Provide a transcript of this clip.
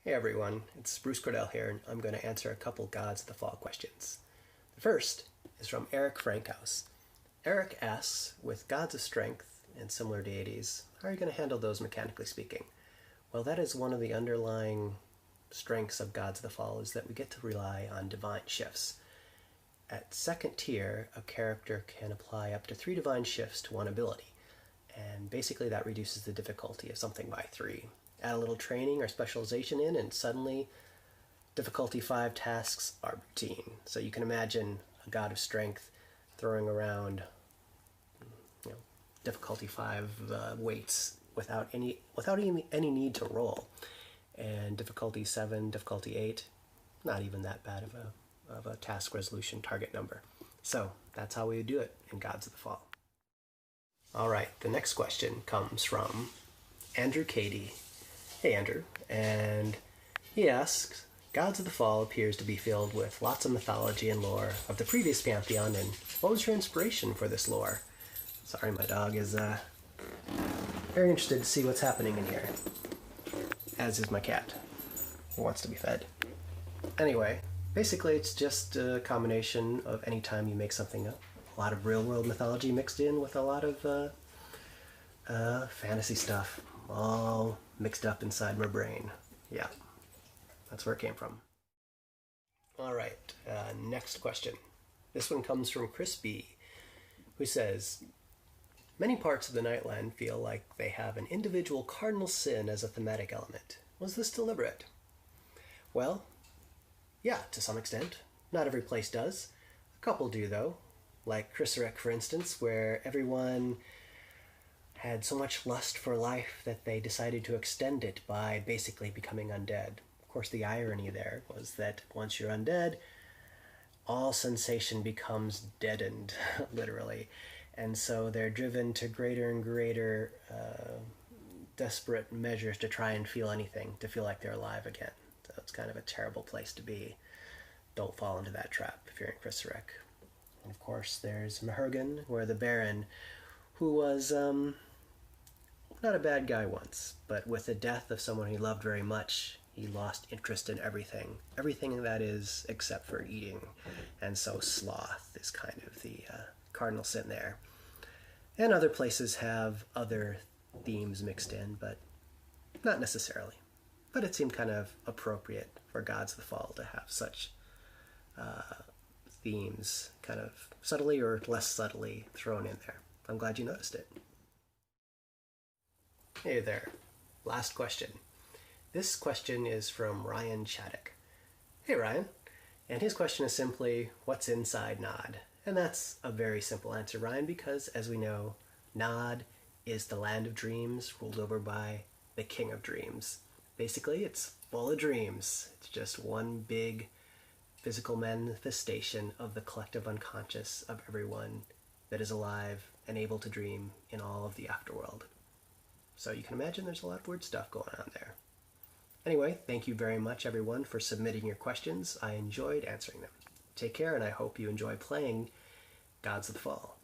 Hey everyone, it's Bruce Cordell here, and I'm going to answer a couple Gods of the Fall questions. The first is from Eric Frankhouse. Eric asks, with gods of strength and similar deities, how are you going to handle those mechanically speaking? Well, that is one of the underlying strengths of Gods of the Fall, is that we get to rely on divine shifts. At second tier, a character can apply up to 3 divine shifts to one ability, and basically that reduces the difficulty of something by 3. Add a little training or specialization in, and suddenly difficulty 5 tasks are routine. So you can imagine a god of strength throwing around, difficulty 5 weights without any need to roll, and difficulty 7, difficulty 8, not even that bad of a task resolution target number. So that's how we would do it in Gods of the Fall. All right, the next question comes from Andrew Cady. Hey Andrew, and he asks, Gods of the Fall appears to be filled with lots of mythology and lore of the previous pantheon, and what was your inspiration for this lore? Sorry, my dog is very interested to see what's happening in here, as is my cat, who wants to be fed. Anyway, basically it's just a combination of any time you make something up, a lot of real-world mythology mixed in with a lot of fantasy stuff, all mixed up inside my brain. Yeah, that's where it came from. All right, next question. This one comes from Chris B, who says, many parts of the Nightland feel like they have an individual cardinal sin as a thematic element. Was this deliberate? Well, yeah, to some extent. Not every place does. A couple do, though. Like Chrysaorek, for instance, where everyone had so much lust for life that they decided to extend it by basically becoming undead. Of course, the irony there was that once you're undead, all sensation becomes deadened, literally. And so they're driven to greater and greater desperate measures to try and feel anything, to feel like they're alive again. So it's kind of a terrible place to be. Don't fall into that trap if you're in Chrysaorek. And of course, there's Mahurgan, where the Baron, who was not a bad guy once, but with the death of someone he loved very much, he lost interest in everything. Everything that is except for eating. And so sloth is kind of the cardinal sin there. And other places have other themes mixed in, but not necessarily. But it seemed kind of appropriate for Gods of the Fall to have such themes kind of subtly or less subtly thrown in there. I'm glad you noticed it. Hey there, last question. This question is from Ryan Shattuck. Hey Ryan, and his question is simply, what's inside Nod? And that's a very simple answer, Ryan, because as we know, Nod is the land of dreams ruled over by the King of Dreams. Basically, it's full of dreams. It's just one big physical manifestation of the collective unconscious of everyone that is alive and able to dream in all of the afterworld. So you can imagine there's a lot of weird stuff going on there. Anyway, thank you very much, everyone, for submitting your questions. I enjoyed answering them. Take care, and I hope you enjoy playing Gods of the Fall.